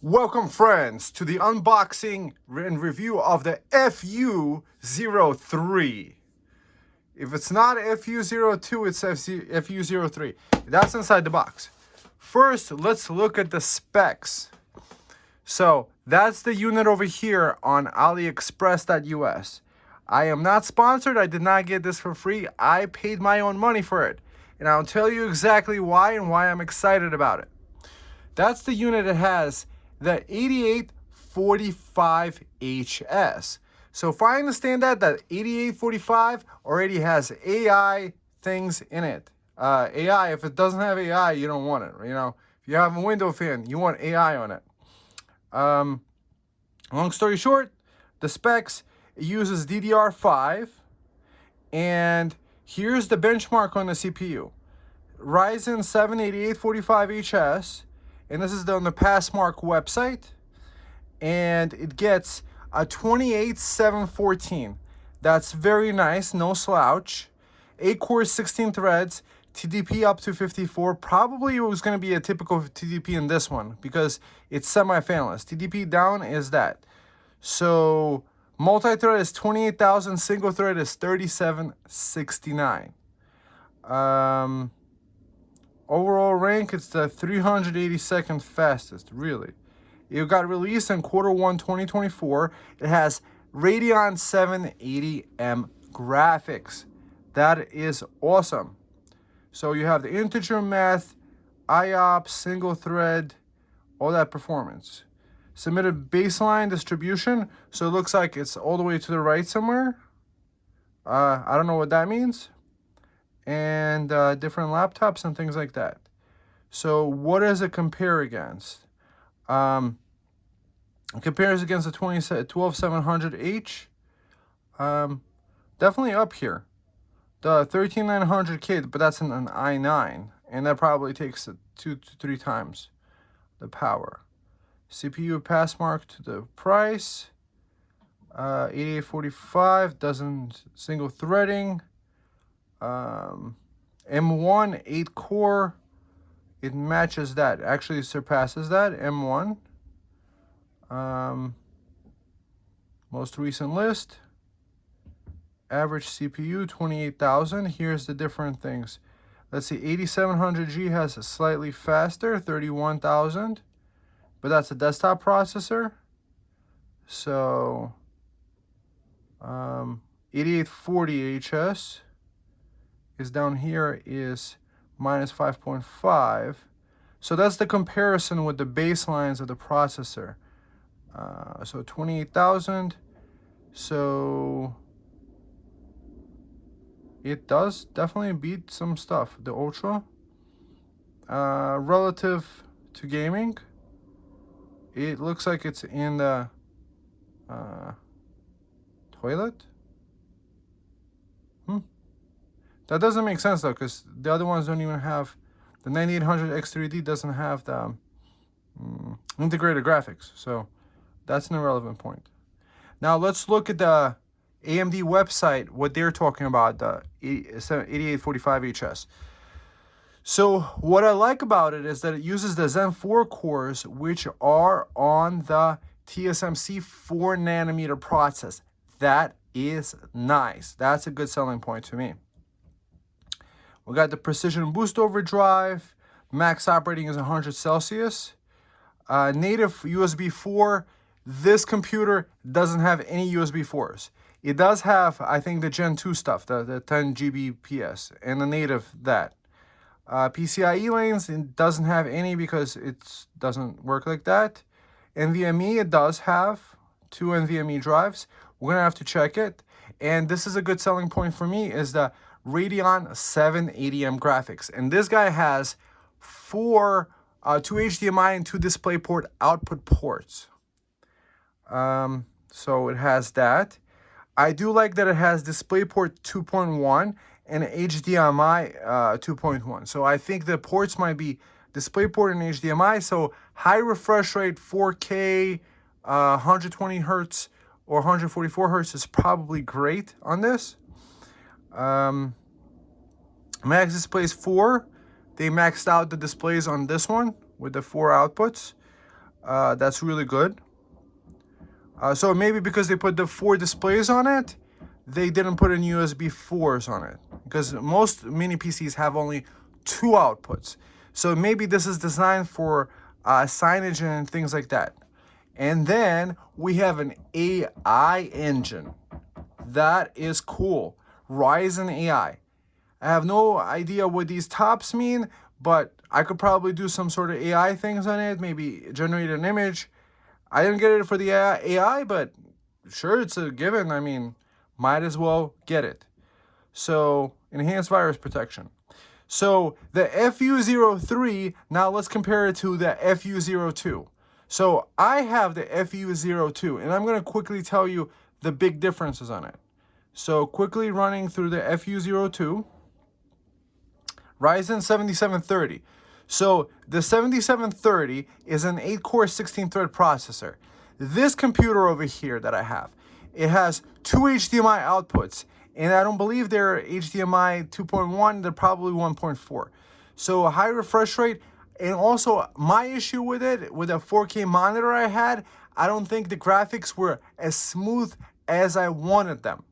Welcome friends to the unboxing and review of the FU03. If it's not FU02, it's FU03. That's inside the box. First, let's look at the specs. So that's the unit over here on AliExpress.us. I am not sponsored. I did not get this for free. I paid my own money for it. And I'll tell you exactly why and why I'm excited about it. That's the unit that has the 8845HS. So if I understand that 8845 already has AI things in it. AI, if it doesn't have AI, you don't want it. You know, if you have a window fan, you want AI on it. Long story short, the specs, it uses DDR5, and here's the benchmark on the CPU. Ryzen 7 8845HS, and this is on the Passmark website, and it gets a 28714. That's very nice, no slouch. 8 cores, 16 threads, TDP up to 54. Probably it was going to be a typical TDP in this one because it's semi-fanless. TDP down is that. So multi-thread is 28,000, single thread is 3769. Overall rank, it's the 382nd fastest, really. It got released in Q1 2024. It has Radeon 780M graphics. That is awesome. So you have the integer math, IOPS, single thread, all that performance. Submitted baseline distribution, so it looks like it's all the way to the right somewhere. I don't know what that means. And different laptops and things like that. So what does it compare against? It compares against the 12700H. Definitely up here. The 13900K, but that's an i9, and that probably takes 2 to 3 times the power. CPU Passmark to the price. 8845 doesn't single threading. M1 8 core, it matches that, actually surpasses that. M1, most recent list, average CPU 28,000. Here's the different things. Let's see, 8700G has a slightly faster 31,000, but that's a desktop processor. So 8840HS is down here is minus 5.5. So that's the comparison with the baselines of the processor. So 28,000. So it does definitely beat some stuff. The Ultra. Relative to gaming, it looks like it's in the toilet. That doesn't make sense though, because the other ones don't even have, the 9800X3D doesn't have the integrated graphics. So that's an irrelevant point. Now let's look at the AMD website, what they're talking about, the 8845HS. So what I like about it is that it uses the Zen 4 cores, which are on the TSMC 4 nanometer process. That is nice. That's a good selling point to me. We got the Precision Boost Overdrive. Max operating is 100 Celsius. Native USB 4. This computer doesn't have any USB 4s. It does have, I think, the Gen 2 stuff, the 10 Gbps, and the native that. PCIe lanes, it doesn't have any because it doesn't work like that. NVMe, it does have 2 NVMe drives. We're going to have to check it. And this is a good selling point for me, is the Radeon 780M graphics. And this guy has 2 HDMI and 2 DisplayPort output ports. So it has that. I do like that it has DisplayPort 2.1 and HDMI 2.1. So I think the ports might be DisplayPort and HDMI. So high refresh rate, 4K, 120 Hertz or 144 Hertz is probably great on this. Max displays 4. They maxed out the displays on this one with the 4 outputs. That's really good. So maybe because they put the 4 displays on it, they didn't put in USB 4s on it, because most mini PCs have only 2 outputs. So maybe this is designed for signage and things like that. And then we have an AI engine. That is cool. Ryzen AI. I have no idea what these tops mean, but I could probably do some sort of AI things on it, maybe generate an image. I didn't get it for the AI, but sure, it's a given. I mean, might as well get it. So, enhanced virus protection. So, the FU03, now let's compare it to the FU02. So, I have the FU02, and I'm going to quickly tell you the big differences on it. So, quickly running through the FU02. Ryzen 7730. So the 7730 is an 8-core 16-thread processor. This computer over here that I have, it has 2 HDMI outputs, and I don't believe they're HDMI 2.1, they're probably 1.4. So a high refresh rate, and also my issue with it, with a 4K monitor I had, I don't think the graphics were as smooth as I wanted them.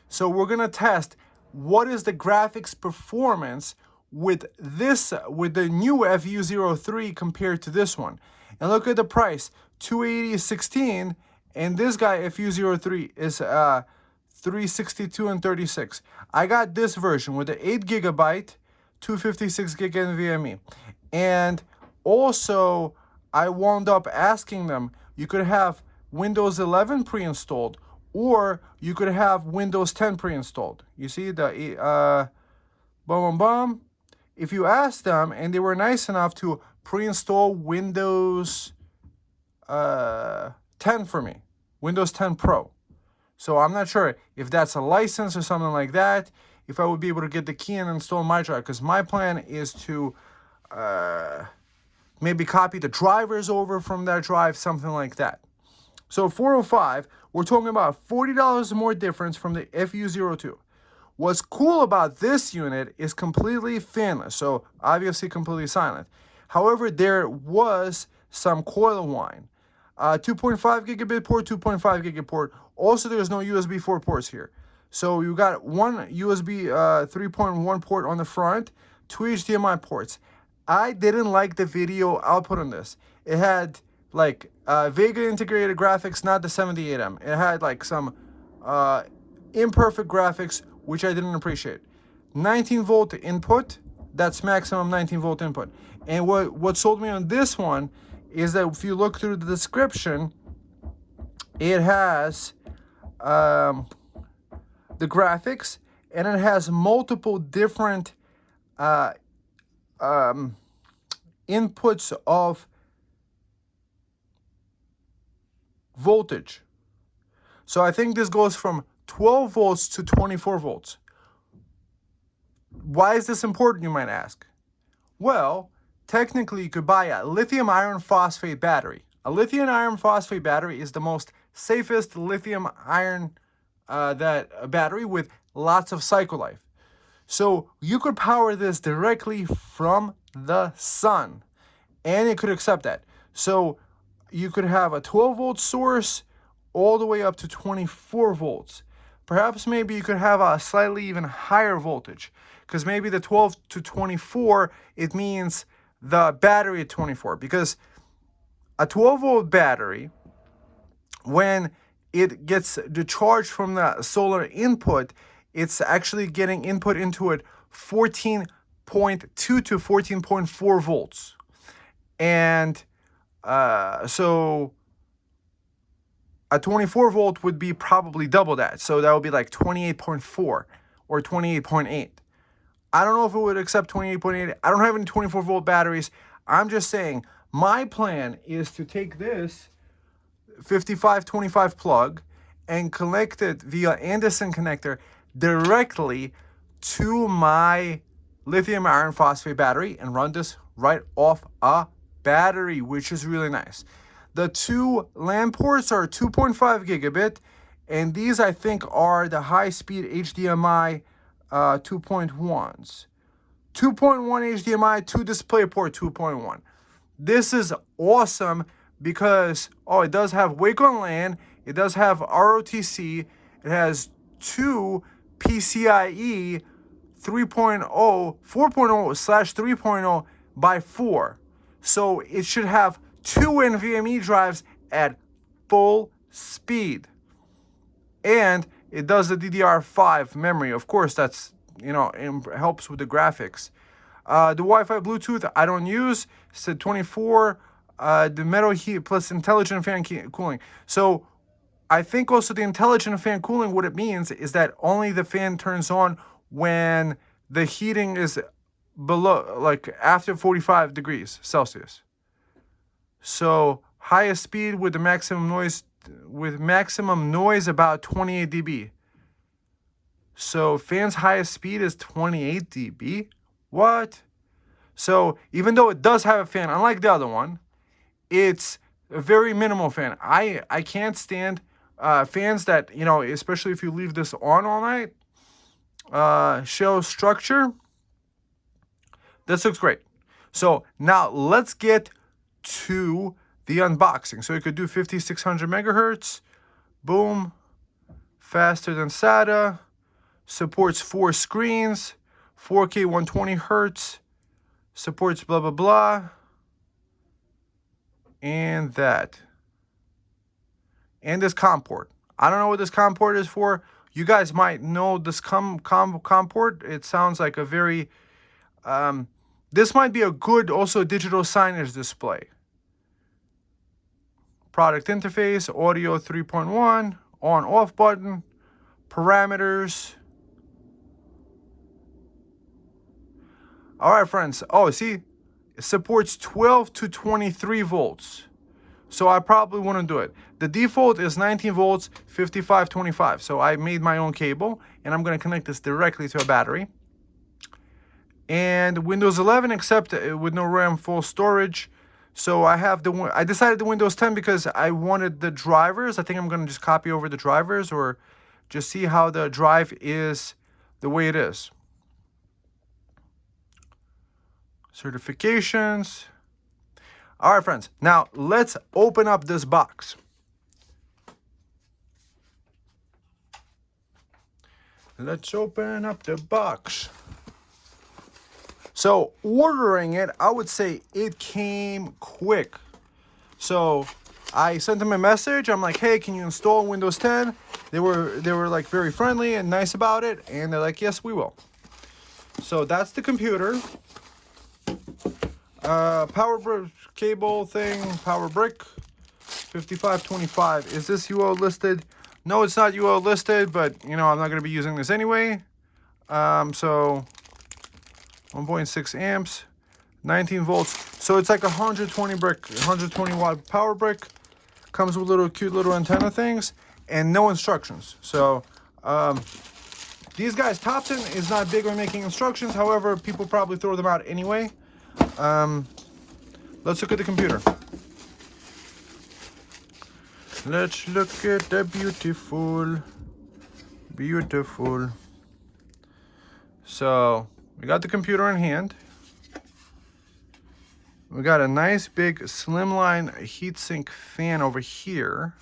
So we're gonna test what is the graphics performance with the new FU03 compared to this one. And look at the price, $280.16, and this guy FU03 is $362 and 36. I got this version with the 8GB, 256 gig NVMe. And also I wound up asking them, you could have Windows 11 pre-installed, or you could have Windows 10 pre-installed. You see the If you ask them, and they were nice enough to pre-install Windows 10 for me, Windows 10 Pro. So I'm not sure if that's a license or something like that, if I would be able to get the key and install my drive, because my plan is to maybe copy the drivers over from that drive, something like that. So 405, we're talking about $40 more difference from the FU02. What's cool about this unit is completely fanless, so obviously completely silent. However, there was some coil whine. 2.5 gigabit port, 2.5 gigabit port. Also, there's no USB 4 ports here. So you got one USB 3.1 port on the front, 2 HDMI ports. I didn't like the video output on this. It had like Vega integrated graphics, not the 78M. It had like some imperfect graphics, which I didn't appreciate. 19 volt input, that's maximum 19 volt input. And what sold me on this one is that if you look through the description, it has the graphics, and it has multiple different inputs of voltage. So I think this goes from 12 volts to 24 volts. Why is this important, you might ask? Well, technically you could buy a lithium iron phosphate battery. A lithium iron phosphate battery is the most safest lithium iron battery with lots of cycle life. So you could power this directly from the sun, and it could accept that. So you could have a 12 volt source all the way up to 24 volts. Perhaps maybe you could have a slightly even higher voltage, because maybe the 12 to 24, it means the battery at 24. Because a 12 volt battery, when it gets the charge from the solar input, it's actually getting input into it 14.2 to 14.4 volts. And so a 24 volt would be probably double that. So that would be like 28.4 or 28.8. I don't know if it would accept 28.8. I don't have any 24 volt batteries. I'm just saying my plan is to take this 5525 plug and connect it via Anderson connector directly to my lithium iron phosphate battery and run this right off a battery, which is really nice. The two LAN ports are 2.5 gigabit, and these I think are the high-speed HDMI 2.1s. 2.1 HDMI, 2 DisplayPort 2.1. This is awesome because, oh, it does have Wake on LAN, it does have ROTC, it has 2 PCIe 3.0, 4.0/3.0 by 4. So it should have 2 NVMe drives at full speed. And it does the DDR5 memory. Of course, that's, you know, it helps with the graphics. The Wi-Fi Bluetooth I don't use. It's 24. The metal heat plus intelligent fan cooling. So I think also the intelligent fan cooling, what it means is that only the fan turns on when the heating is below, like after 45 degrees Celsius. So highest speed with the maximum noise about 28 dB. So fan's highest speed is 28 dB. What? So even though it does have a fan, unlike the other one, it's a very minimal fan. I can't stand fans that, you know, especially if you leave this on all night. Show structure. This looks great. So now let's get to the unboxing. So you could do 5600 megahertz. Boom. Faster than SATA. Supports 4 screens. 4K 120 hertz. Supports blah, blah, blah. And that. And this COM port. I don't know what this COM port is for. You guys might know this COM port. It sounds like a very... this might be a good also digital signage display. Product interface, audio 3.1, on-off button, parameters. All right, friends. Oh, see, it supports 12 to 23 volts. So I probably wouldn't do it. The default is 19 volts, 5525. So I made my own cable, and I'm going to connect this directly to a battery. And Windows 11, except with no RAM, full storage. So I decided the Windows 10 because I wanted the drivers. I think I'm going to just copy over the drivers or just see how the drive is the way it is. Certifications. All right, friends. Now let's open up this box. Let's open up the box. So ordering it, I would say it came quick. So I sent them a message. I'm like, hey, can you install Windows 10? They were like very friendly and nice about it. And they're like, yes, we will. So that's the computer. Power brick cable thing, power brick, 5525. Is this UL listed? No, it's not UL listed, but you know, I'm not going to be using this anyway. So 1.6 amps, 19 volts. So it's like 120 watt power brick. Comes with little cute little antenna things and no instructions. So these guys, Topton is not big on making instructions. However, people probably throw them out anyway. Let's look at the computer. Let's look at the beautiful. So we got the computer in hand. We got a nice big slimline heatsink fan over here.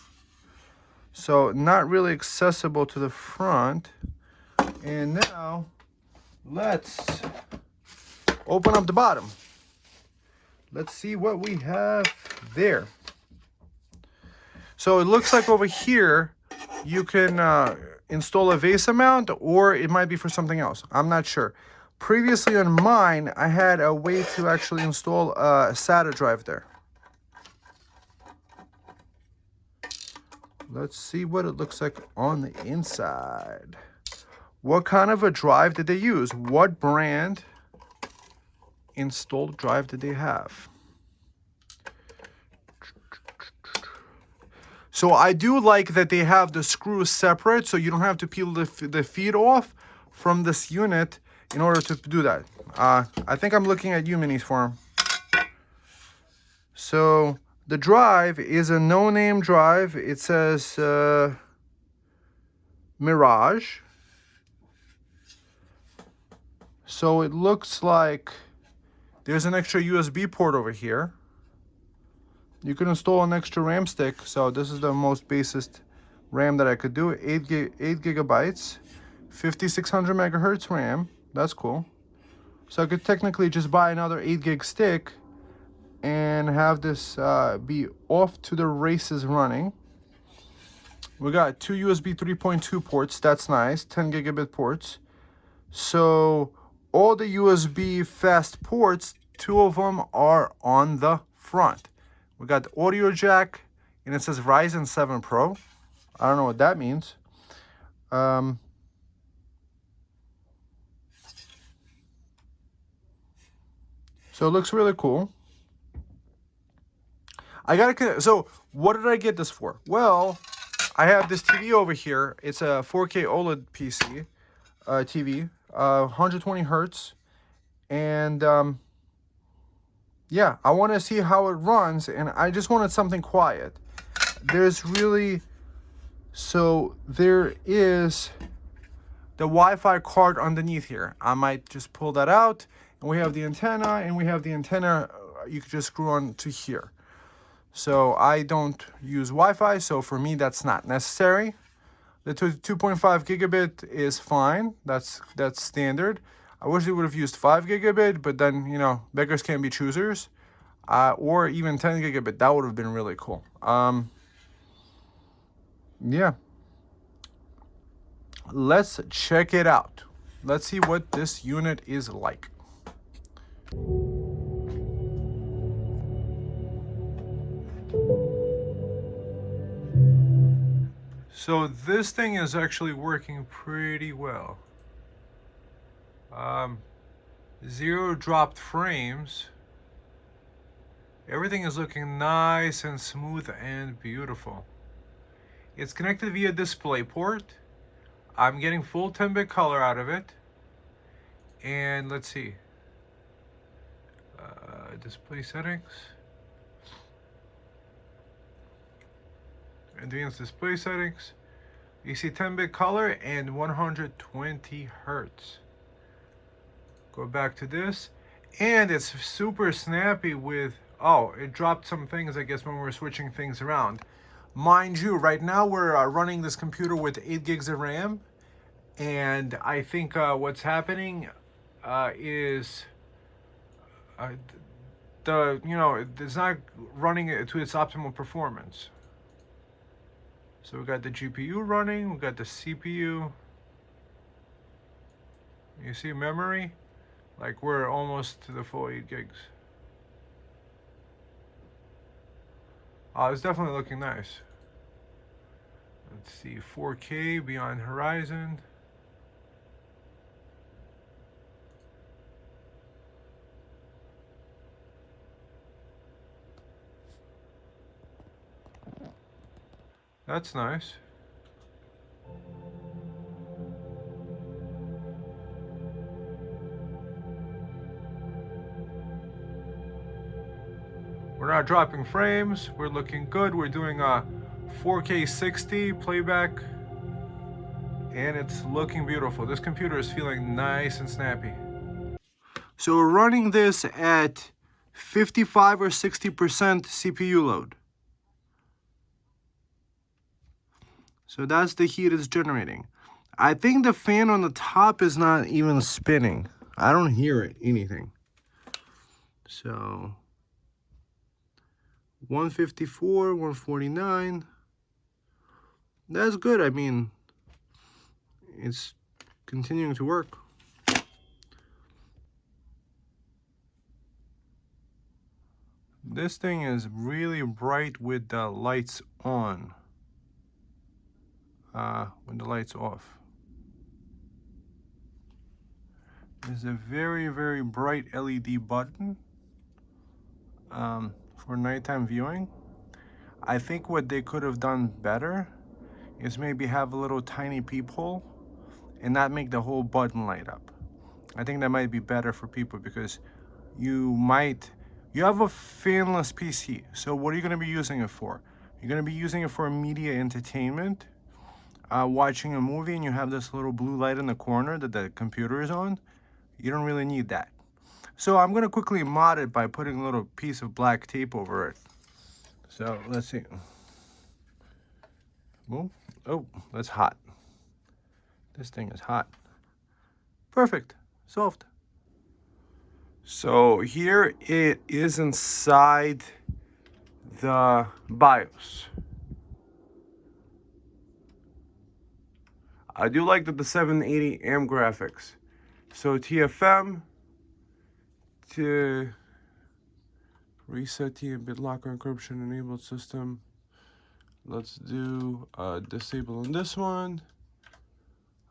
So not really accessible to the front. And now let's open up the bottom. Let's see what we have there. So it looks like over here you can install a VESA mount, or it might be for something else. I'm not sure. Previously on mine, I had a way to actually install a SATA drive there. Let's see what it looks like on the inside. What kind of a drive did they use? What brand installed drive did they have? So I do like that they have the screws separate, so you don't have to peel the feet off from this unit in order to do that. I think I'm looking at U-minis for them. So the drive is a no-name drive. It says Mirage. So it looks like there's an extra USB port over here. You can install an extra RAM stick. So this is the most basest RAM that I could do. 8 gigabytes, 5600 megahertz RAM. That's cool. So I could technically just buy another 8 gig stick and have this be off to the races running. We got 2 USB 3.2 ports. That's nice. 10 gigabit ports. So all the USB fast ports, 2 of them are on the front. We got the audio jack, and it says Ryzen 7 Pro. I don't know what that means. So it looks really cool. So what did I get this for? Well, I have this TV over here. It's a 4K OLED PC, TV, 120 hertz. And yeah, I want to see how it runs, and I just wanted something quiet. There is the Wi-Fi card underneath here. I might just pull that out, and we have the antenna, you could just screw on to here. So I don't use Wi-Fi, so for me that's not necessary. The 2.5 gigabit is fine. That's standard. I wish they would have used 5 gigabit, but then, you know, beggars can't be choosers. Or even 10 gigabit. That would have been really cool. Yeah. Let's check it out. Let's see what this unit is like. So this thing is actually working pretty well. 0 dropped frames. Everything is looking nice and smooth and beautiful. It's connected via DisplayPort. I'm getting full 10-bit color out of it. And let's see. Display settings. Advanced display settings. You see 10-bit color and 120 hertz. Go back to this. And it's super snappy with, oh, it dropped some things, I guess, when we're switching things around. Mind you, right now we're running this computer with 8 gigs of RAM. And I think what's happening is it's not running it to its optimal performance. So we got the GPU running, we got the CPU. You see memory? Like we're almost to the full 8 gigs. It's definitely looking nice. Let's see, 4K beyond horizon. That's nice. We're not dropping frames. We're looking good. We're doing a 4K 60 playback, and it's looking beautiful. This computer is feeling nice and snappy. So we're running this at 55 or 60% CPU load. So that's the heat it's generating. I think the fan on the top is not even spinning. I don't hear anything. So 154, 149. That's good. I mean, it's continuing to work. This thing is really bright with the lights on. When the light's off. There's a very, very bright LED button for nighttime viewing. I think what they could have done better is maybe have a little tiny peephole and not make the whole button light up. I think that might be better for people because you have a fanless PC. So what are you going to be using it for? You're going to be using it for media entertainment. Watching a movie and you have this little blue light in the corner that the computer is on, you don't really need that. So I'm going to quickly mod it by putting a little piece of black tape over it. So let's see. Well, oh, that's hot. This thing is hot. Perfect. Solved. So here it is inside the BIOS. I do like the 780 AM graphics. So TFM to reset T and BitLocker encryption enabled system. Let's do disable on this one.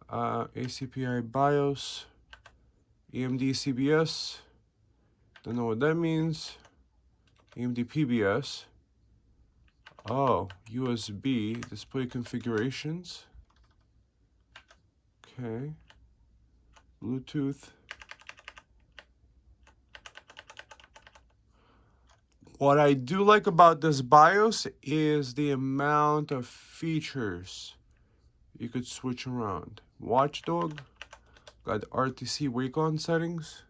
ACPI BIOS, AMD CBS. Don't know what that means. AMD PBS. Oh, USB display configurations. Okay. Bluetooth. What I do like about this BIOS is the amount of features you could switch around. Watchdog, got RTC wake on settings.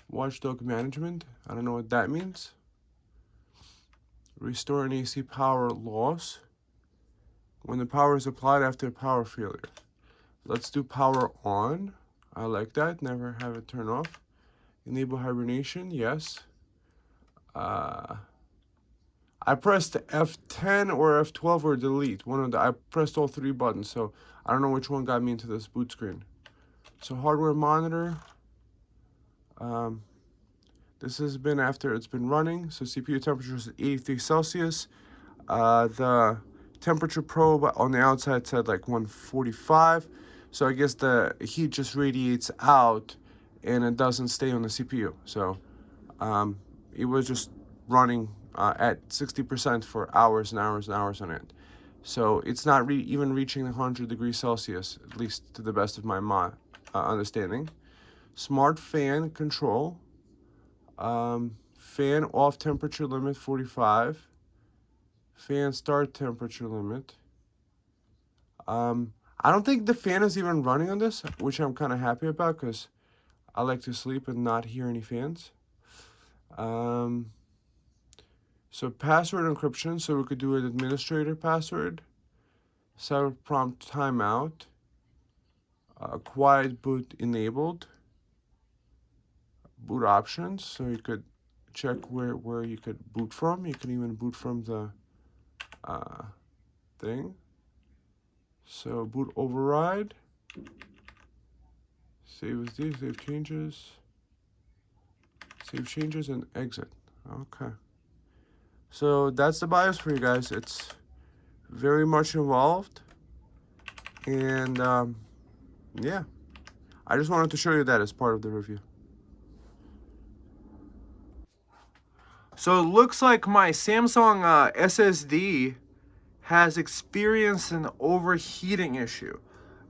Watchdog management, I don't know what that means. Restore an AC power loss when the power is applied after a power failure. Let's do power on. I like that, never have it turn off. Enable hibernation, yes. I pressed F10 or F12 or delete. I pressed all three buttons, so I don't know which one got me into this boot screen. So hardware monitor. This has been after it's been running. So CPU temperature is 83 Celsius. The temperature probe on the outside said like 145. So I guess the heat just radiates out and it doesn't stay on the CPU. So it was just running at 60% for hours and hours and hours on end. So it's not even reaching 100 degrees Celsius, at least to the best of my understanding. Smart fan control. Fan off temperature limit 45. Fan start temperature limit. I don't think the fan is even running on this, which I'm kind of happy about because I like to sleep and not hear any fans. So password encryption, so we could do an administrator password. Set prompt timeout. Quiet boot enabled. Boot options, so you could check where you could boot from. You can even boot from the thing. So boot override. Save as these, save changes. Save changes and exit. Okay. So that's the BIOS for you guys. It's very much involved. And yeah, I just wanted to show you that as part of the review. So it looks like my Samsung SSD has experienced an overheating issue.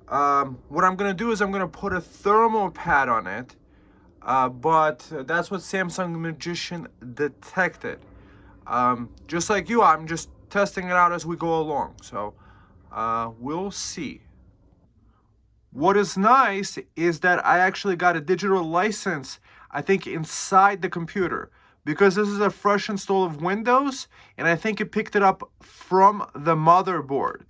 What I'm gonna do is I'm gonna put a thermal pad on it, but that's what Samsung Magician detected. Just like you, I'm just testing it out as we go along. So we'll see. What is nice is that I actually got a digital license, I think, inside the computer. Because this is a fresh install of Windows, and I think it picked it up from the motherboard.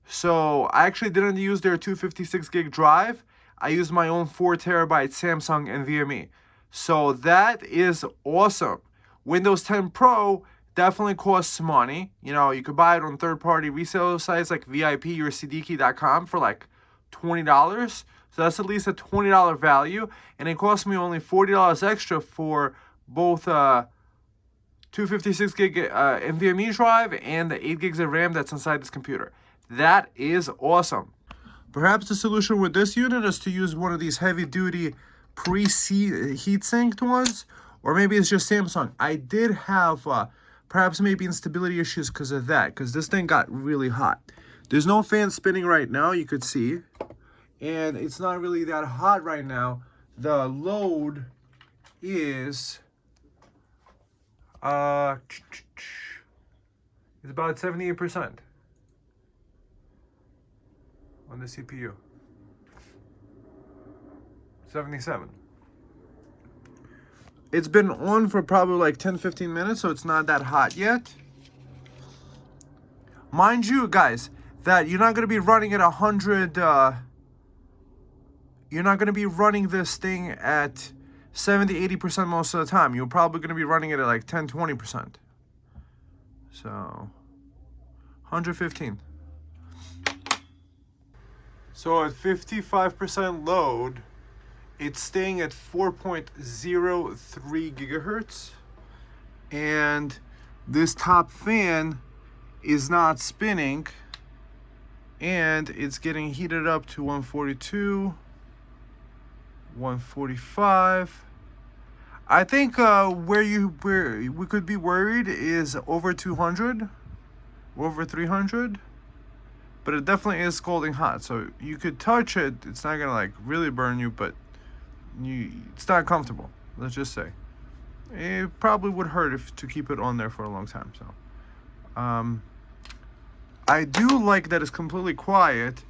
So I actually didn't use their 256 gig drive. I used my own 4 terabyte Samsung NVMe. So that is awesome. Windows 10 Pro definitely costs money. You know, you could buy it on third-party reseller sites like VIP or cdkey.com for like $20. So that's at least a $20 value. And it cost me only $40 extra for both 256 gig NVMe drive and the 8 gigs of RAM that's inside this computer. That is awesome. Perhaps the solution with this unit is to use one of these heavy-duty pre-heat-sinked ones, or maybe it's just Samsung. I did have perhaps maybe instability issues because of that, because this thing got really hot. There's no fan spinning right now, you could see, and it's not really that hot right now. The load is it's about 78% on the CPU. 77. It's been on for probably like 10-15 minutes, so it's not that hot yet. Mind you, guys, that you're not going to be running at 100, you're not going to be running this thing at 70-80% most of the time. You're probably going to be running it at like 10-20%. So 115. So at 55% load, it's staying at 4.03 gigahertz, and this top fan is not spinning, and it's getting heated up to 142, 145. I think where we could be worried is over 200, over 300. But it definitely is scalding hot, so you could touch it. It's not gonna like really burn you, but it's not comfortable. Let's just say it probably would hurt to keep it on there for a long time. So I do like that it's completely quiet,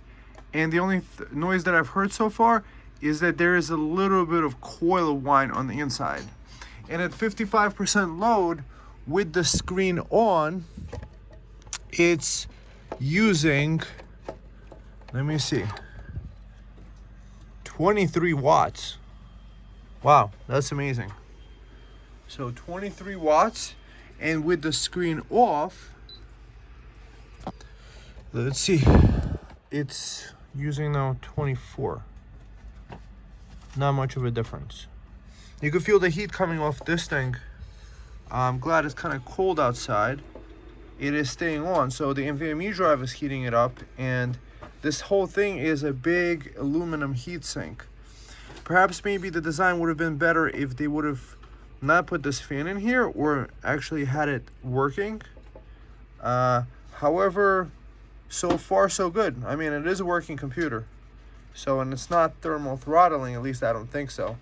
and the only noise that I've heard so far is that there is a little bit of coil whine on the inside. And at 55% load with the screen on, it's using, let me see, 23 watts. Wow, that's amazing. So 23 watts, and with the screen off, let's see, it's using now 24. Not much of a difference. You can feel the heat coming off this thing. I'm glad it's kind of cold outside. It is staying on, so the NVMe drive is heating it up, and this whole thing is a big aluminum heatsink. Perhaps maybe the design would have been better if they would have not put this fan in here or actually had it working. However, so far so good. I mean, it is a working computer. So, and it's not thermal throttling, at least I don't think so.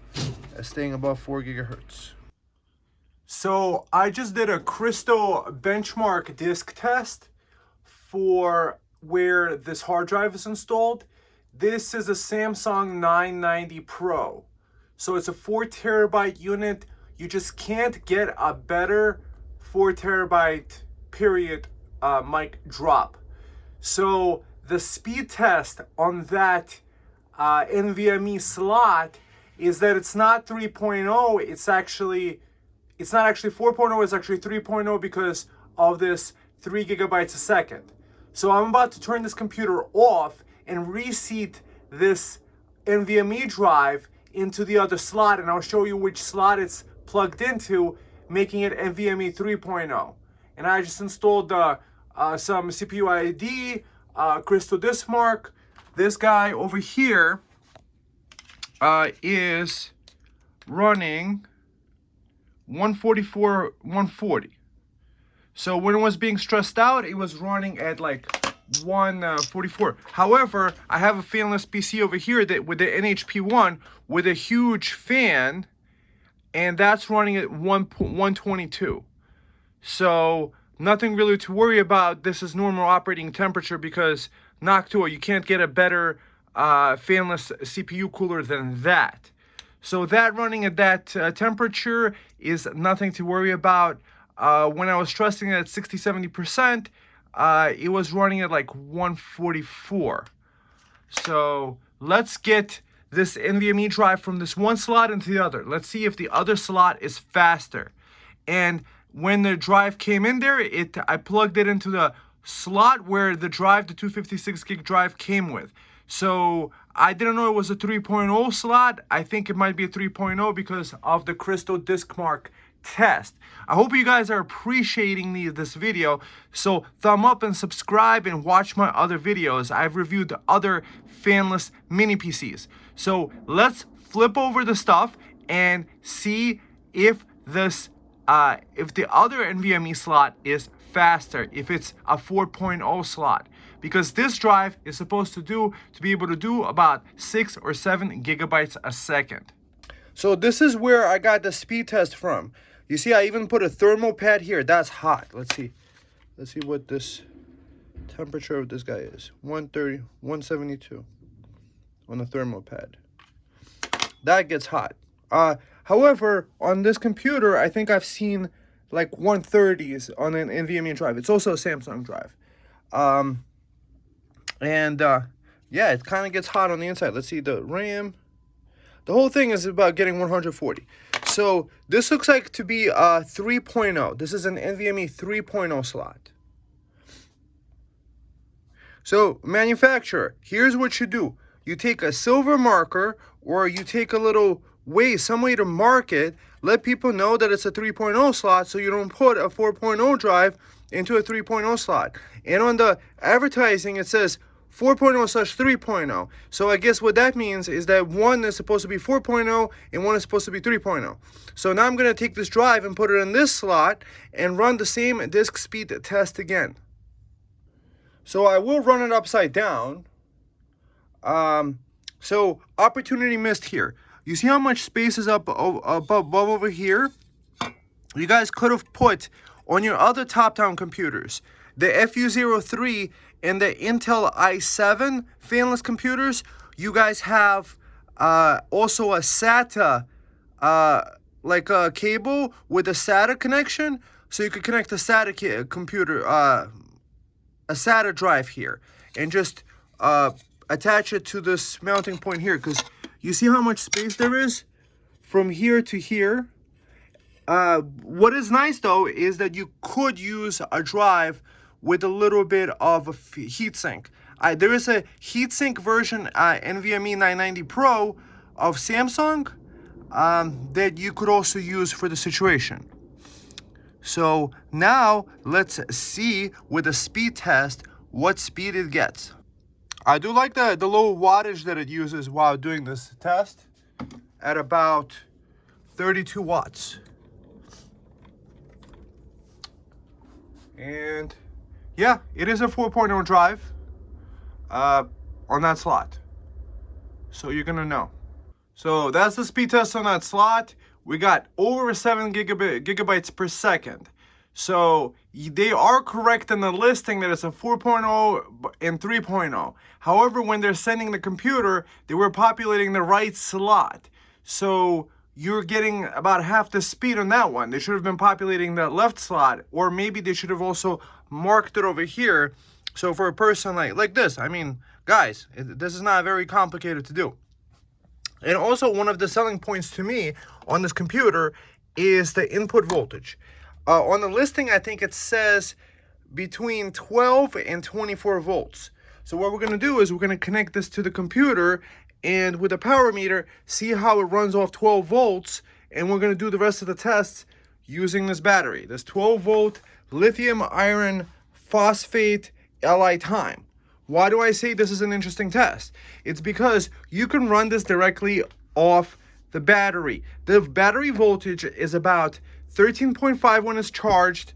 It's staying above 4 gigahertz. So I just did a Crystal benchmark disk test for where this hard drive is installed. This is a Samsung 990 Pro. So it's a 4 terabyte unit. You just can't get a better 4 terabyte period mic drop. So the speed test on that NVMe slot is that it's not 3.0, it's not actually 4.0, it's actually 3.0 because of this 3 gigabytes a second. So I'm about to turn this computer off and reseat this NVMe drive into the other slot, and I'll show you which slot it's plugged into, making it NVMe 3.0. And I just installed some CPU ID, Crystal Disk Mark. This guy over here is running 144, 140. So when it was being stressed out, it was running at like 144. However, I have a fanless PC over here that with the NHP1 with a huge fan, and that's running at 122. So nothing really to worry about. This is normal operating temperature because Noctua, you can't get a better fanless CPU cooler than that. So that running at that temperature is nothing to worry about. When I was stressing it at 60-70%, it was running at like 144. So let's get this NVMe drive from this one slot into the other. Let's see if the other slot is faster. And when the drive came in there, I plugged it into the slot where the drive, the 256 gig drive came with. So I didn't know it was a 3.0 slot. I think it might be a 3.0 because of the Crystal Disk Mark test. I hope you guys are appreciating this video. So thumb up and subscribe and watch my other videos. I've reviewed other fanless mini PCs. So let's flip over the stuff and see if this if the other NVMe slot is faster, if it's a 4.0 slot, because this drive is supposed to be able to do about 6 or 7 gigabytes a second. So this is where I got the speed test from. You see, I even put a thermal pad here. That's hot. Let's see what this temperature of this guy is. 130, 172 on the thermal pad. That gets hot. However, on this computer, I think I've seen like 130s on an NVMe drive. It's also a Samsung drive. Yeah, it kind of gets hot on the inside. Let's see the RAM. The whole thing is about getting 140. So this looks like to be a 3.0. This is an NVMe 3.0 slot. So manufacturer, here's what you do. You take a silver marker, or you take a little way, some way to mark it, let people know that it's a 3.0 slot, so you don't put a 4.0 drive into a 3.0 slot. And on the advertising, it says 4.0/3.0. So I guess what that means is that one is supposed to be 4.0 and one is supposed to be 3.0. So now I'm going to take this drive and put it in this slot and run the same disk speed test again. So I will run it upside down. So opportunity missed here. You see how much space is up above over here? You guys could have put on your other Topton computers, the FU03 and the Intel i7 fanless computers, you guys have also a SATA, like a cable with a SATA connection, so you could connect a SATA computer, a SATA drive here, and just attach it to this mounting point here, because you see how much space there is from here to here. What is nice though is that you could use a drive with a little bit of a heatsink. There is a heatsink version, NVMe 990 Pro of Samsung, that you could also use for the situation. So now let's see with a speed test what speed it gets. I do like the low wattage that it uses while doing this test at about 32 watts. And yeah, it is a 4.0 drive on that slot. So you're gonna know. So that's the speed test on that slot. We got over 7 gigabytes per second. So they are correct in the listing that it's a 4.0 and 3.0. However, when they're sending the computer, they were populating the right slot. So you're getting about half the speed on that one. They should have been populating that left slot, or maybe they should have also marked it over here. So for a person like this, I mean, guys, this is not very complicated to do. And also one of the selling points to me on this computer is the input voltage. On the listing, I think it says between 12 and 24 volts. So what we're going to do is we're going to connect this to the computer and with a power meter, see how it runs off 12 volts. And we're going to do the rest of the tests using this battery, this 12 volt lithium iron phosphate Li-Time. Why do I say this is an interesting test? It's because you can run this directly off the battery. The battery voltage is about 13.5 when it's charged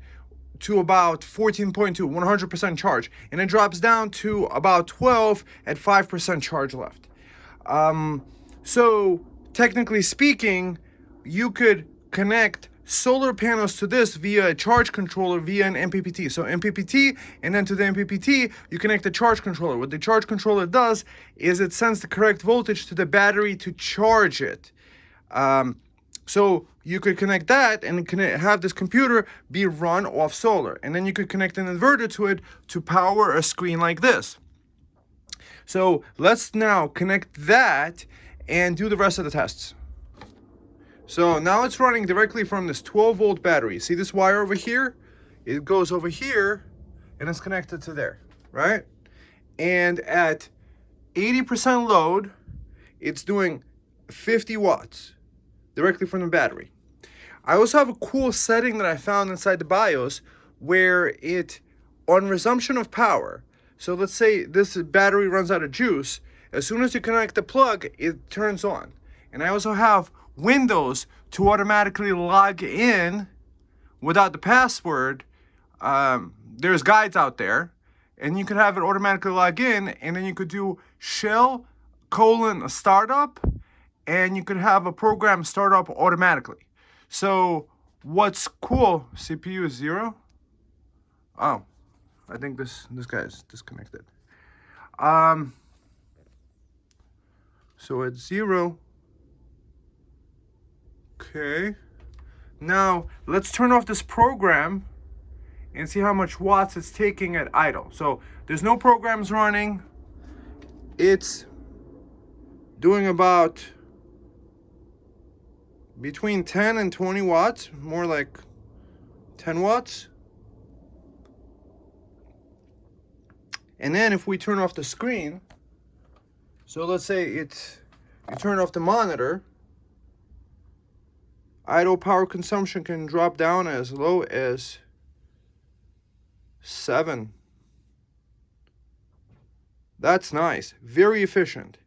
to about 14.2, 100% charge. And it drops down to about 12 at 5% charge left. So technically speaking, you could connect solar panels to this via a charge controller via an MPPT. So MPPT, and then to the MPPT, you connect the charge controller. What the charge controller does is it sends the correct voltage to the battery to charge it. So you could connect that and have this computer be run off solar. And then you could connect an inverter to it to power a screen like this. So let's now connect that and do the rest of the tests. So now it's running directly from this 12 volt battery. See this wire over here? It goes over here and it's connected to there, right? And at 80% load, it's doing 50 watts directly from the battery. I also have a cool setting that I found inside the BIOS where it, on resumption of power, so let's say this battery runs out of juice, as soon as you connect the plug, it turns on. And I also have Windows to automatically log in without the password. There's guides out there, and you could have it automatically log in, and then you could do shell : startup, and you could have a program start up automatically. So what's cool, CPU is 0. Oh, I think this guy is disconnected. So it's 0. Okay. Now, let's turn off this program and see how much watts it's taking at idle. So, there's no programs running. It's doing about between 10 and 20 watts, more like 10 watts. And then if we turn off the screen, so let's say you turn off the monitor, idle power consumption can drop down as low as 7. That's nice, very efficient.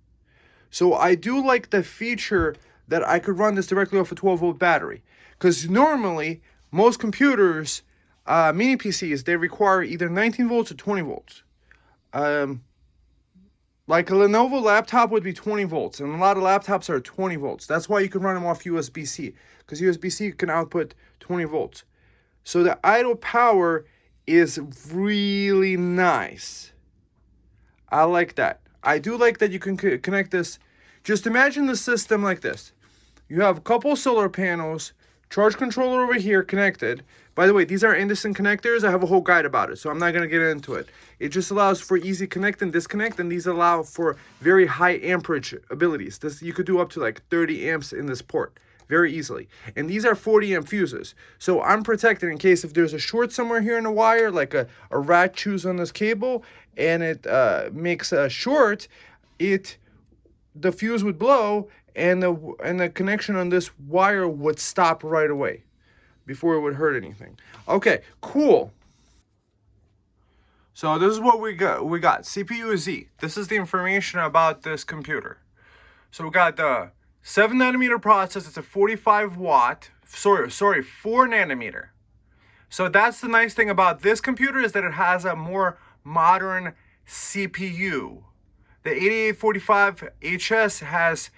So I do like the feature that I could run this directly off a 12-volt battery. Because normally, most computers, mini PCs, they require either 19 volts or 20 volts. Like a Lenovo laptop would be 20 volts, and a lot of laptops are 20 volts. That's why you can run them off USB-C, because USB-C can output 20 volts. So the idle power is really nice. I like that. I do like that you can connect this. Just imagine the system like this. You have a couple solar panels, charge controller over here connected. By the way, these are Anderson connectors. I have a whole guide about it, so I'm not going to get into it. It just allows for easy connect and disconnect, and these allow for very high amperage abilities. This you could do up to like 30 amps in this port very easily. And these are 40 amp fuses. So I'm protected in case if there's a short somewhere here in the wire, like a rat chews on this cable, and it makes a short, the fuse would blow, and the connection on this wire would stop right away before it would hurt anything. Okay, cool. So this is what we got. We got CPU Z. This is the information about this computer. So we got the 7 nanometer process. It's a 45 watt. Sorry, 4 nanometer. So that's the nice thing about this computer, is that it has a more modern CPU. The 8845HS has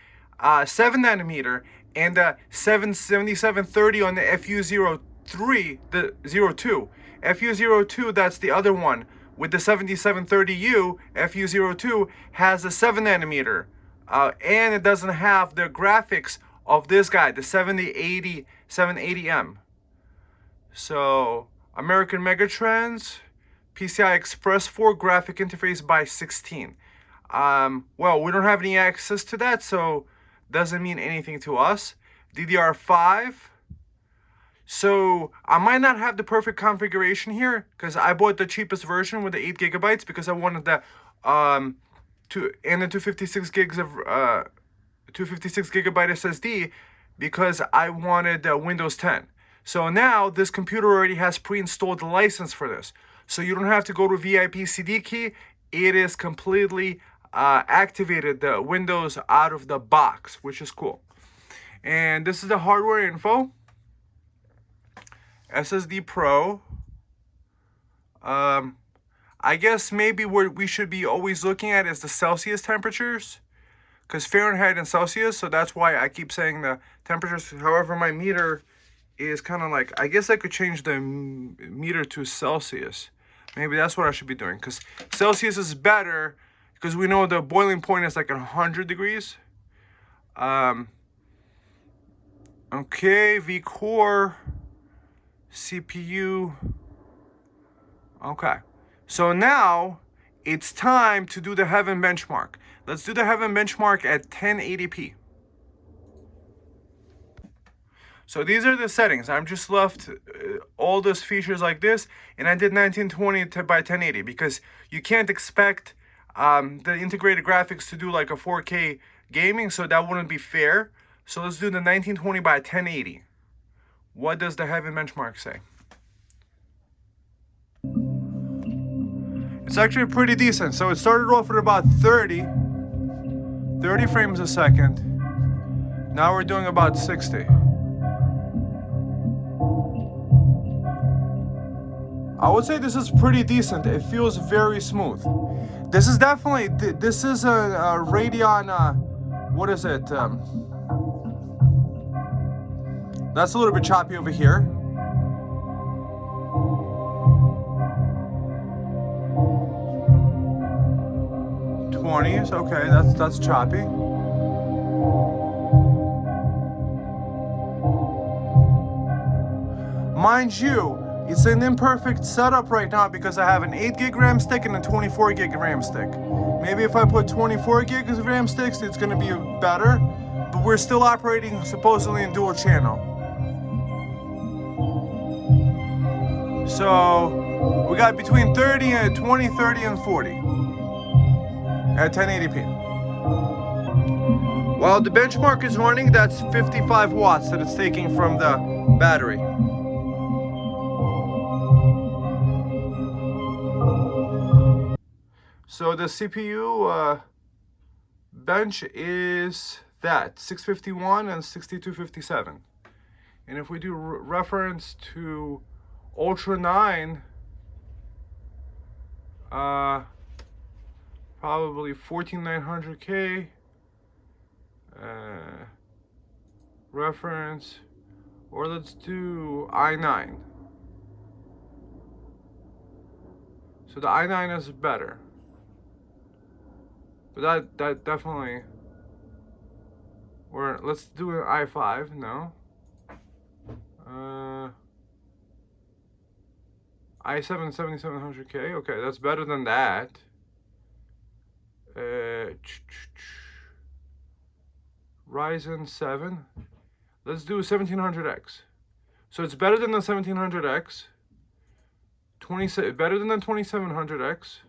7 nanometer, and the 7730 on the FU03, the 02. FU02, that's the other one. With the 7730U, FU02 has a 7 nanometer. And it doesn't have the graphics of this guy, the 780M. So, American Megatrends, PCI Express 4 graphic interface by 16. Well, we don't have any access to that, so doesn't mean anything to us. DDR5. So I might not have the perfect configuration here, because I bought the cheapest version with the 8 gigabytes because I wanted the and the 256 gigs of 256 gigabyte SSD, because I wanted Windows 10. So now this computer already has pre-installed the license for this. So you don't have to go to VIP CD key. It is completely activated the Windows out of the box, which is cool. And this is the hardware info. SSD Pro. I guess maybe what we should be always looking at is the Celsius temperatures, because Fahrenheit and Celsius, so that's why I keep saying the temperatures. However, my meter is kind of like, I guess I could change the meter to Celsius. Maybe that's what I should be doing, because Celsius is better, because we know the boiling point is like 100 degrees. Okay, V-Core, CPU. Okay, so now it's time to do the Heaven benchmark. Let's do the Heaven benchmark at 1080p. So these are the settings. I'm just left all those features like this, and I did 1920 by 1080 because you can't expect the integrated graphics to do like a 4K gaming, so that wouldn't be fair. So let's do the 1920 by 1080. What does the Heaven benchmark say? It's actually pretty decent. So it started off at about 30 frames a second. Now we're doing about 60. I would say this is pretty decent. It feels very smooth. This is definitely, this is a Radeon, what is it? That's a little bit choppy over here. '20s, okay, that's choppy. Mind you, it's an imperfect setup right now because I have an 8 gig RAM stick and a 24 gig RAM stick. Maybe if I put 24 gigs of RAM sticks, it's gonna be better, but we're still operating supposedly in dual channel. So we got between 30 and 20, 30 and 40 at 1080p. While the benchmark is running, that's 55 watts that it's taking from the battery. So the CPU bench is that 651 and 6257. And if we do reference to Ultra 9, probably 14900K reference, or let's do i9. So the i9 is better, but that definitely. Or let's do an i5. No. i7 7700K. Okay, that's better than that. Ryzen 7. Let's do 1700X. So it's better than the 1700X. Better than the 2700X.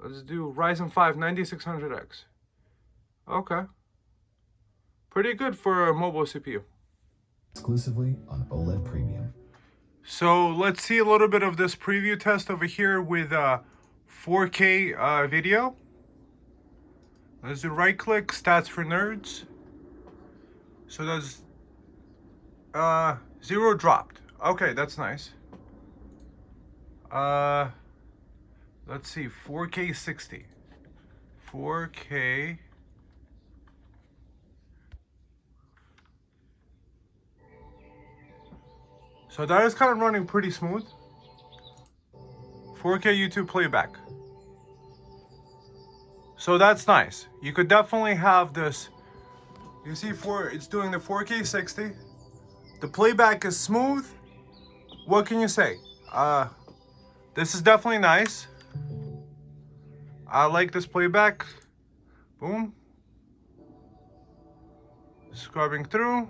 Let's do Ryzen 5 9600X. Okay. Pretty good for a mobile CPU. Exclusively on OLED Premium. So let's see a little bit of this preview test over here with 4K video. Let's do right click, stats for nerds. So that's 0 dropped. Okay, that's nice. Let's see, 4K 60. 4K. So that is kind of running pretty smooth. 4K YouTube playback. So that's nice. You could definitely have this. You see, it's doing the 4K 60. The playback is smooth. What can you say? This is definitely nice. I like this playback. Boom. Scrubbing through.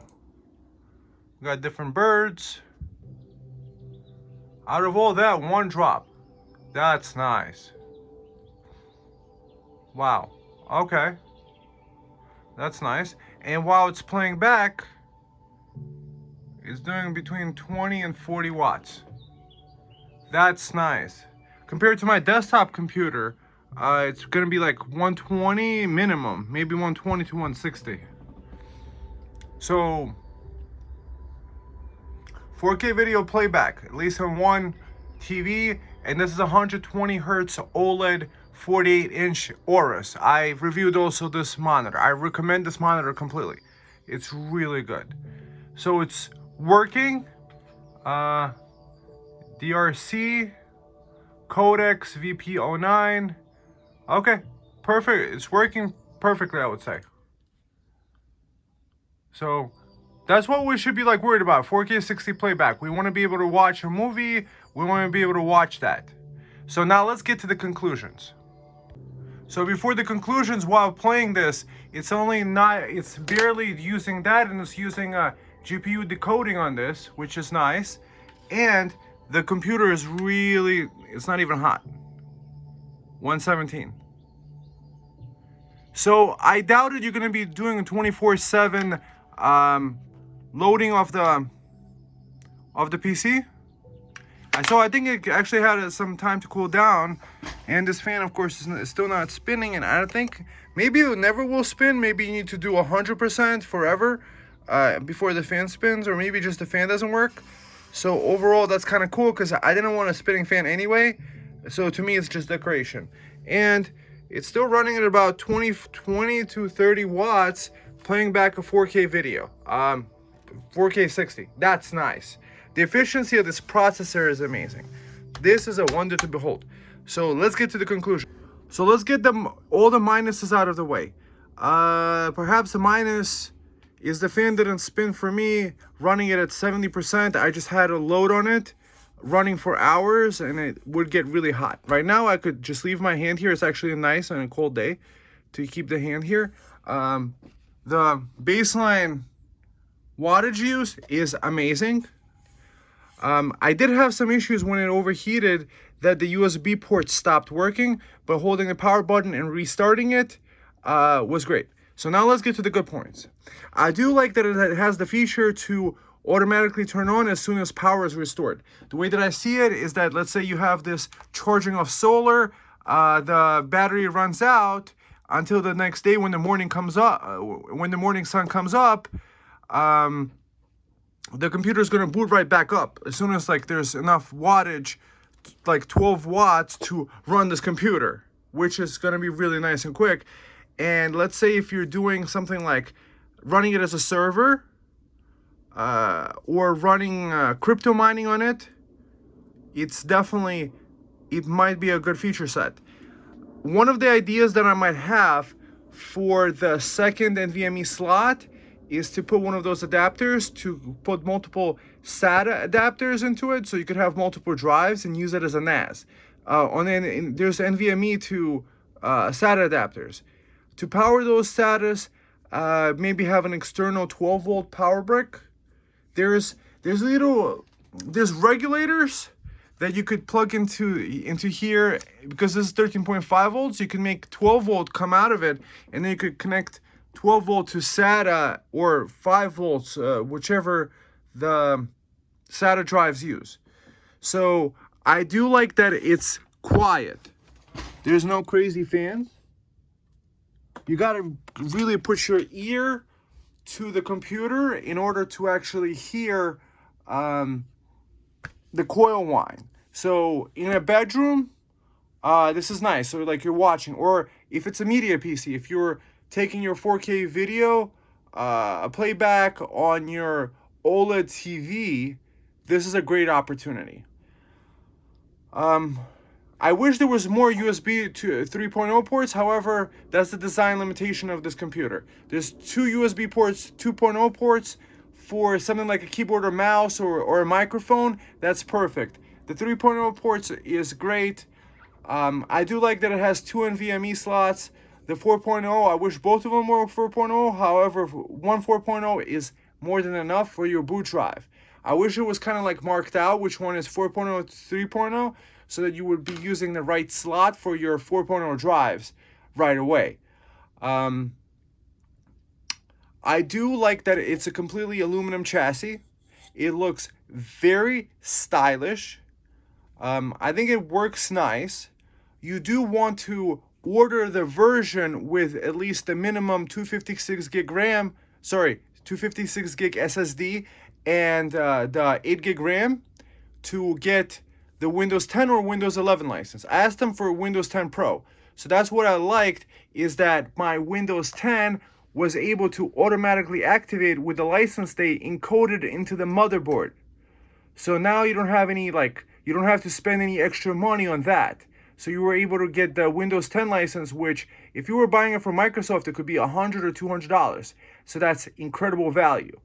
We got different birds. Out of all that, 1 drop. That's nice. Wow. Okay. That's nice. And while it's playing back, it's doing between 20 and 40 watts. That's nice. Compared to my desktop computer, it's gonna be like 120 minimum, maybe 120 to 160. So 4K video playback, at least on one TV, and this is 120 hertz OLED 48-inch Aorus. I reviewed also this monitor. I recommend this monitor completely. It's really good. So it's working. DRC, codecs, VP09. Okay, perfect. It's working perfectly, I would say. So that's what we should be like worried about. 4K 60 playback. We want to be able to watch a movie. We want to be able to watch that. So now let's get to the conclusions. So before the conclusions, while playing this, it's barely using that, and it's using GPU decoding on this, which is nice. And the computer is it's not even hot. 117. So I doubted you're going to be doing 24/7 loading of the PC. So I think it actually had some time to cool down, and this fan, of course, is still not spinning. And I think maybe it never will spin. Maybe you need to do 100% forever before the fan spins, or maybe just the fan doesn't work. So overall, that's kind of cool because I didn't want a spinning fan anyway. So to me, it's just decoration, and it's still running at about 20 to 30 watts, playing back a 4K video. 4K 60. That's nice. The efficiency of this processor is amazing. This is a wonder to behold. So let's get to the conclusion. So let's get all the minuses out of the way. Perhaps a minus is the fan didn't spin for me. Running it at 70%, I just had a load on it, running for hours, and it would get really hot. Right now, I could just leave my hand here. It's actually nice on a cold day to keep the hand here. The baseline wattage use is amazing. I did have some issues when it overheated that the USB port stopped working, but holding the power button and restarting it was great. So now let's get to the good points. I do like that it has the feature to automatically turn on as soon as power is restored. The way that I see it is that, let's say you have this charging of solar, the battery runs out until the next day when the morning comes up, when the morning sun comes up, the computer is going to boot right back up as soon as like there's enough wattage, like 12 watts to run this computer, which is going to be really nice and quick. And let's say if you're doing something like running it as a server, or running crypto mining on it, it might be a good feature set. One of the ideas that I might have for the second NVMe slot is to put one of those adapters to put multiple SATA adapters into it, so you could have multiple drives and use it as a NAS. There's NVMe to SATA adapters. To power those SATAs, maybe have an external 12-volt power brick. There's regulators that you could plug into here, because this is 13.5 volts. You can make 12 volt come out of it, and then you could connect 12 volt to SATA or 5 volts, whichever the SATA drives use. So I do like that it's quiet. There's no crazy fans. You gotta really put your ear to the computer in order to actually hear the coil whine. So in a bedroom, this is nice. So like you're watching, or if it's a media PC, if you're taking your 4K video playback on your OLED TV, this is a great opportunity. I wish there was more USB to 3.0 ports. However, that's the design limitation of this computer. There's 2 USB ports, 2.0 ports for something like a keyboard or mouse or a microphone. That's perfect. The 3.0 ports is great. I do like that it has 2 NVMe slots. The 4.0, I wish both of them were 4.0. However, one 4.0 is more than enough for your boot drive. I wish it was kind of like marked out which one is 4.0 to 3.0, so that you would be using the right slot for your 4.0 drives right away. I do like that it's a completely aluminum chassis. It looks very stylish. I think it works nice. You do want to order the version with at least the minimum 256 gig RAM, 256 gig SSD, and the 8 gig RAM to get the Windows 10 or Windows 11 license. I asked them for Windows 10 Pro. So that's what I liked, is that my Windows 10 was able to automatically activate with the license date encoded into the motherboard. So now you don't have you don't have to spend any extra money on that. So you were able to get the Windows 10 license, which if you were buying it from Microsoft, it could be $100 or $200. So that's incredible value.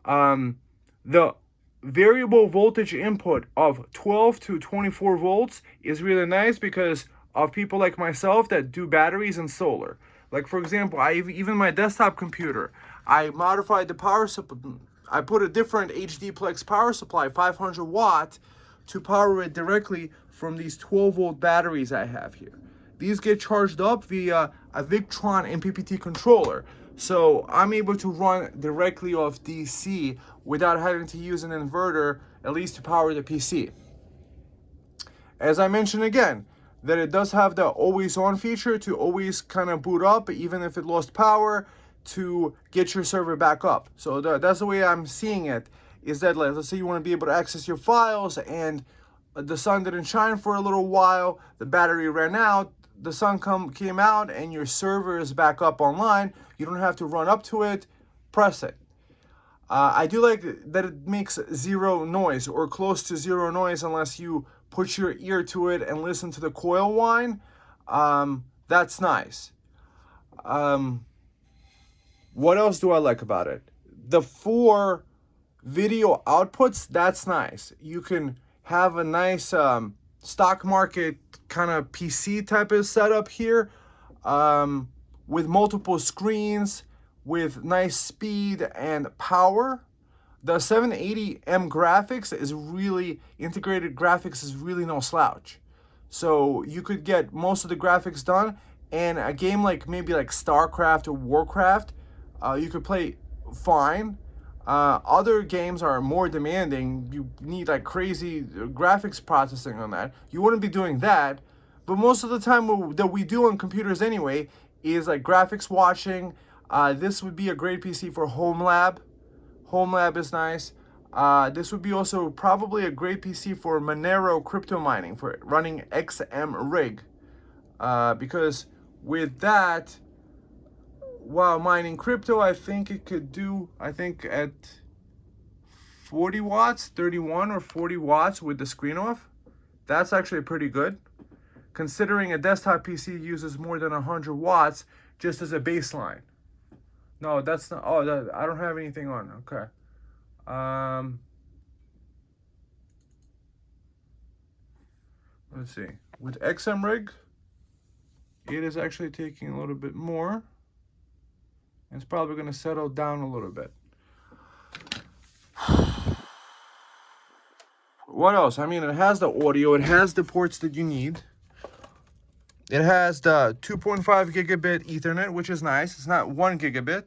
The variable voltage input of 12 to 24 volts is really nice because of people like myself that do batteries and solar. Like for example, even my desktop computer, I modified the power supply. I put a different HDplex power supply, 500 watt, to power it directly from these 12 volt batteries I have here. These get charged up via a Victron MPPT controller. So I'm able to run directly off DC without having to use an inverter, at least to power the PC. As I mentioned again, that it does have the always on feature to always kind of boot up, even if it lost power, to get your server back up. So that's the way I'm seeing it, is that let's say you want to be able to access your files and the sun didn't shine for a little while, the battery ran out, the sun came out, and your server is back up online. You don't have to run up to it, press it. I do like that it makes zero noise or close to zero noise unless you put your ear to it and listen to the coil whine. That's nice. What else do I like about it? The 4 video outputs, that's nice. You can have a nice stock market kind of PC type of setup here, with multiple screens, with nice speed and power. The 780M graphics is really, integrated graphics is really no slouch. So you could get most of the graphics done, and a game like maybe like StarCraft or Warcraft, you could play fine. Other games are more demanding. You need like crazy graphics processing on that. You wouldn't be doing that. But most of the time that we do on computers anyway is like graphics watching. This would be a great PC for home lab. Home lab is nice. This would be also probably a great PC for Monero crypto mining, for running XM rig. Because with that, while mining crypto, I think it could do, I think at 40 watts, 31 or 40 watts with the screen off. That's actually pretty good, considering a desktop PC uses more than 100 watts just as a baseline. No, that's not, oh, I don't have anything on, okay. Let's see, with XM rig, it is actually taking a little bit more. It's probably going to settle down a little bit. What else? I mean, it has the audio. It has the ports that you need. It has the 2.5 gigabit Ethernet, which is nice. It's not 1 gigabit.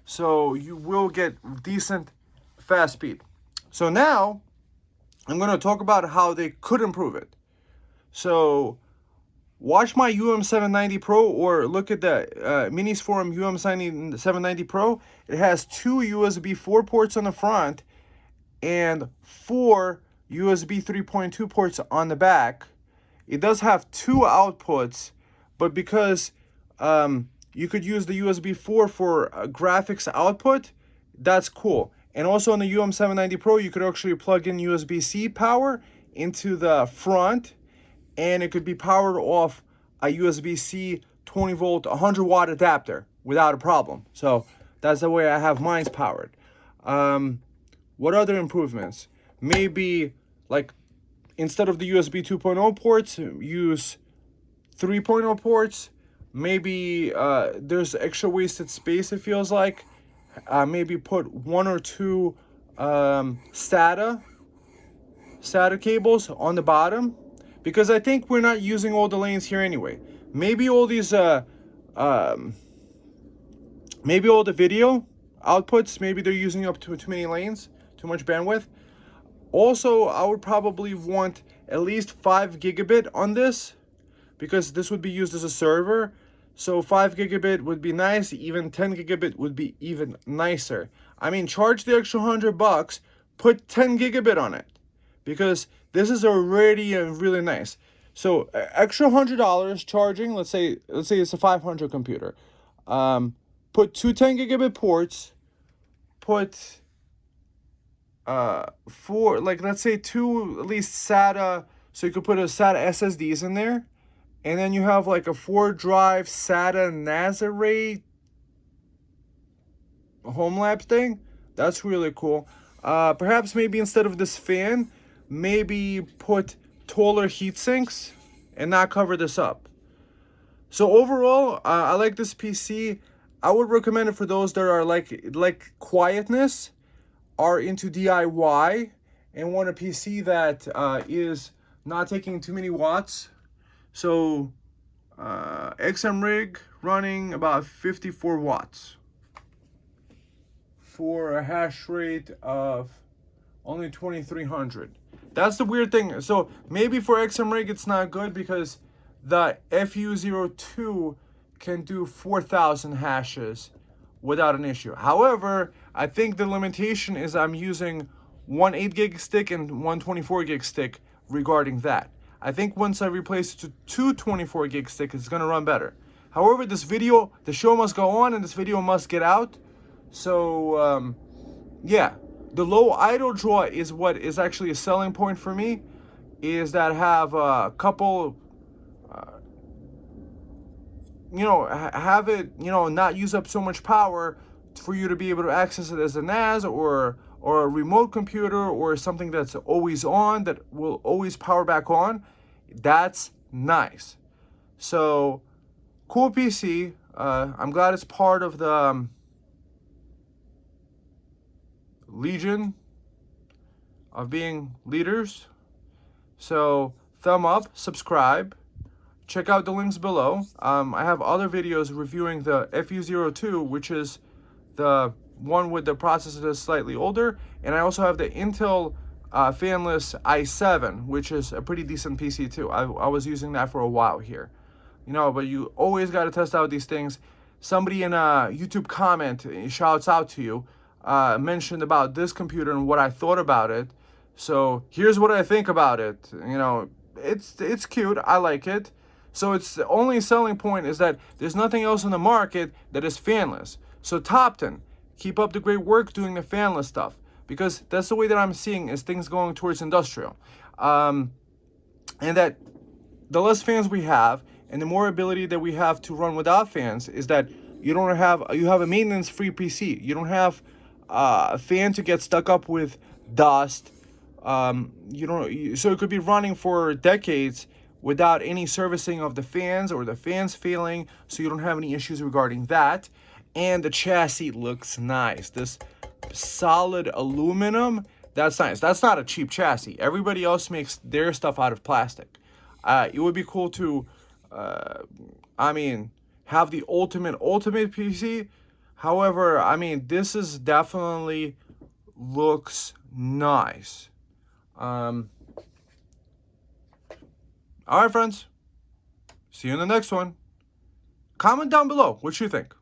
So you will get decent fast speed. So now I'm going to talk about how they could improve it. So watch my UM790 Pro, or look at the Minis Forum UM790 Pro. It has 2 USB 4 ports on the front and 4 USB 3.2 ports on the back. It does have 2 outputs, but because you could use the USB 4 for graphics output, that's cool. And also on the UM790 Pro, you could actually plug in USB-C power into the front, and it could be powered off a USB-C 20 volt 100 watt adapter without a problem. So that's the way I have mine's powered. What other improvements? Maybe like instead of the USB 2.0 ports, use 3.0 ports. Maybe there's extra wasted space, it feels like. Maybe put 1 or 2 SATA cables on the bottom, because I think we're not using all the lanes here anyway. Maybe all these, maybe all the video outputs, maybe they're using up too many lanes, too much bandwidth. Also, I would probably want at least 5 gigabit on this, because this would be used as a server. So 5 gigabit would be nice. Even 10 gigabit would be even nicer. I mean, charge the extra $100, put 10 gigabit on it, because this is already really nice. So extra $100 charging. Let's say it's a 500 computer. Put 2 10 gigabit ports. Put 4, like let's say 2 at least SATA. So you could put a SATA SSDs in there. And then you have like a 4-drive SATA Nazareth home lab thing. That's really cool. Perhaps maybe instead of this fan, maybe put taller heat sinks and not cover this up. So overall, I like this PC. I would recommend it for those that are like quietness, are into DIY, and want a PC that is not taking too many watts. So XM rig running about 54 watts for a hash rate of only 2300. That's the weird thing. So maybe for XM rig it's not good, because the FU02 can do 4000 hashes without an issue. However, I think the limitation is I'm using one 8 gig stick and one 24 gig stick regarding that. I think once I replace it to 2 24 gig sticks, it's gonna run better. However, the show must go on, and this video must get out. So yeah, the low idle draw is what is actually a selling point for me, is that I have a couple have it, not use up so much power for you to be able to access it as a NAS or a remote computer or something that's always on, that will always power back on. That's nice. So cool PC. I'm glad it's part of the legion of being leaders. So thumb up, subscribe, check out the links below. I have other videos reviewing the FU02, which is the one with the processor that's slightly older, and I also have the Intel Fanless i7, which is a pretty decent PC too. I was using that for a while here. But you always got to test out these things. Somebody in a YouTube comment, shouts out to you, mentioned about this computer and what I thought about it. So here's what I think about it. It's cute. I like it. So it's the only selling point is that there's nothing else on the market that is fanless. So Topton, keep up the great work doing the fanless stuff, because that's the way that I'm seeing is things going towards industrial. And that the less fans we have and the more ability that we have to run without fans is that you have a maintenance-free PC. You don't have a fan to get stuck up with dust. So it could be running for decades without any servicing of the fans or the fans failing, so you don't have any issues regarding that. And the chassis looks nice. This solid aluminum, that's nice. That's not a cheap chassis. Everybody else makes their stuff out of plastic. It would be cool to, have the ultimate PC. However, this is definitely looks nice. All right, friends. See you in the next one. Comment down below what you think.